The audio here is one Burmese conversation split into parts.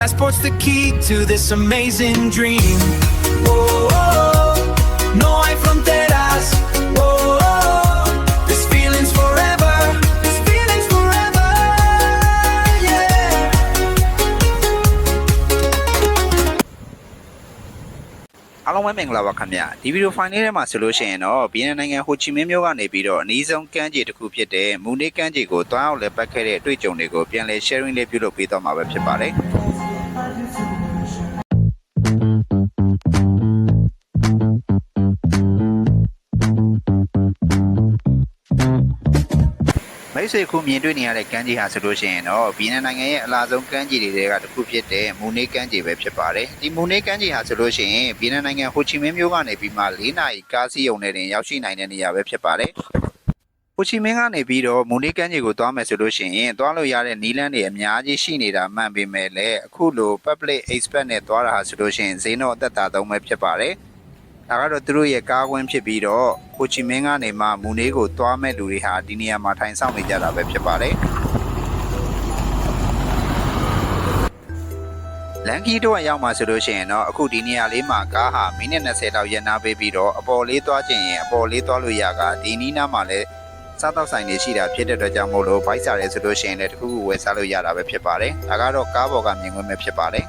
Passport's the key to this amazing dream. Whoa, no hay fronteras. Whoa, this feeling's forever. This feeling's forever. Yeah. အားလုံးပဲမင်္ဂလာပါခင်ဗျာဒီဗီဒီယိုဖိုင်လေးထဲမှာဆိုလို့ရှိရင်တော့ဗီယက်နမ်နိုင်ငံဟိုချီမင်းမြို့ကနေပြီးတော့အနည်းဆုံးကမ်းခြေတစ်ခုဖြစ်တဲ့မူနေကမ်းခြေကိုတွားအောင်လဲပတ်ခဲ့တဲ့အတွေ့အကြုံတွေကိုပြန်လည် sharing လေးပြုလုပ်ပေးသွားမှာပဲဖြစ်ပါတယ်မိတ်ဆွေခုမြင်တွေ့နေရတဲ့ကမ်းခြေဟာဆိုလို့ရှိရင်တော့ဗီယက်နမ်နိုင်ငံရဲ့အလားဆုံးကမ်းခြေတွေကတစ်ခုဖြစ်တဲ့မူနေကမ်းခြေပဲဖြစ်ပါတယ်ဒီမူနေကမ်းခြေဟာဆိုလို့ရှိရင်ဗီယက်နမ်နိုင်ငံဟိုချီမင်းမြို့ကနေပြီးမှ4နာရီကားစီးရုံနဲ့တင်ရောက်ရှိနိုင်တဲ့နေရာပဲဖြစ်ပါတယ်ဟိုချီမင်းကနေပြီးတော့မူနေကမ်းခြေကိုသွားမယ်ဆိုလို့ရှိရင်သွားလို့ရတဲ့နီးလန်းတွေအများကြီးရှိနေတာမှန်ပေမဲ့လည်းအခုလို public express နဲ့သွားတာဟာဆိုလို့ရှိရင်ဈေးနှုန်းအသက်သာဆုံးပဲဖြစ်ပါတယ်ဒါကတော့သူတို့ရဲ့ကားကွင်းဖြစ်ပြီးတော့ဟိုချီမင်းကနေမှမူနေကိုသွားမဲ့လူတွေဟာဒီနေရာမှာထိုင်ဆောင်နေကြတာပဲဖြစ်ပါတယ်လန်ကီတော့ရောက်မှာဆိုလို့ရှိရင်တော့အခုဒီနေရာလေးမှာကားဟာမိနစ်20လောက်ရပ်နားပေးပြီးတော့အပေါ်လေးသွားခြင်းရင်အပေါ်လေးသွားလို့ရကဒီနီးနားမှာလည်းစားတောက်ဆိုင်တွေရှိတာဖြစ်တဲ့အတွက်ကြောင့်မို့လို့ဘိုက်စားရဲဆိုလို့ရှိရင်လည်းတခုခုဝယ်စားလို့ရတာပဲဖြစ်ပါတယ်ဒါကတော့ကားပေါ်ကမြင်ခွင့်ပဲဖြစ်ပါတယ်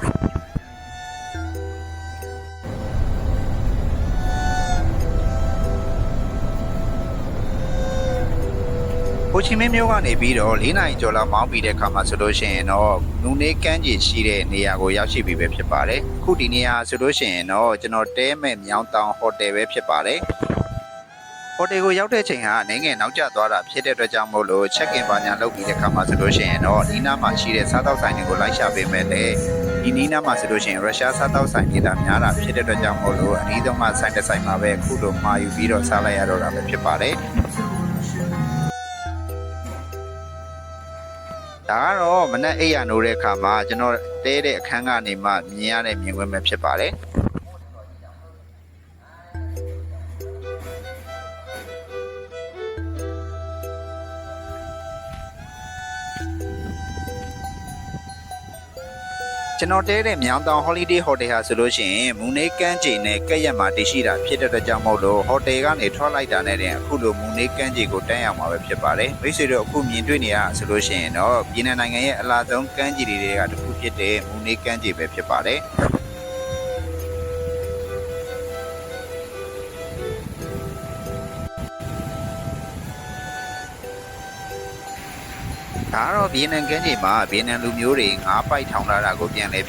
ဟိုချီမင်းမြို့ကနေပြီးတော့4နာရီကျော်လောက်မောင်းပြီးတဲ့အခါမှာဆိုလို့ရှိရင်တော့နူနေကမ်းခြေရှိတဲ့နေရာကိုရောက်ရှိပြီပဲဖြစ်ပါတယ်။အခုဒီနေရာဆိုလို့ရှိရင်တော့ကျွန်တော်တဲမဲ့မြောင်းတောင်ဟိုတယ်ပဲဖြစ်ပါတယ်။ဟိုတယ်ကိုရောက်တဲ့ချိန်ဟာအနေငယ်နောက်ကျသွားတာဖြစ်တဲ့အတွက်ကြောင့်မို့လို့ check in ဘာညာလုပ်ပြီးတဲ့အခါမှာဆိုလို့ရှိရင်တော့ဒီနားမှာရှိတဲ့စားတောက်ဆိုင်တွေကိုလိုက်ရှာပေးမယ်လေ။ဒီနီးနားမှာဆိုလို့ရှိရင်ရုရှားစားတောက်ဆိုင်တွေတာများတာဖြစ်တဲ့အတွက်ကြောင့်မို့လို့အနည်းဆုံးမှဆိုင်တစ်ဆိုင်မှာပဲအခုလိုမှာယူပြီးတော့စားလိုက်ရတော့တာပဲဖြစ်ပါတယ်။ဒါကတော့မနက်အိပ်ရနိုးတဲ့အခါမှာကျွန်တော်တဲတဲ့အခန်းကနေမှမြင်ရတဲ့မြင်ကွင်းပဲဖြစ်ပါတယ်ကျွန်တော်တဲတဲ့မြောင်းတောင် holiday hotel ဟာဆိုလို့ရှိရင်မူနေကမ်းခြေနဲ့ကက်ရက်မှာတည်ရှိတာဖြစ်တဲ့အတွက်ကြောင့်မို့လို့ဟိုတယ်ကနေထွက်လိုက်တာနဲ့တင်အခုလိုမူနေကမ်းခြေကိုတန်းရောက်မှာပဲဖြစ်ပါတယ်မိတ်ဆွေတို့အခုမြင်တွေ့နေရဆိုလို့ရှိရင်တော့ပြည်내နိုင်ငံရဲ့အလားဆုံးကမ်းခြေတွေကတစ်ခုဖြစ်တဲ့မူနေကမ်းခြေပဲဖြစ်ပါတယ်ဒါကတော့ဗီယက်နမ်ကမ်းခြေမှာဗီယက်နမ်လူမျိုးတွေငါးပိုက်ထောင်လာတာကိုပြန်လဲ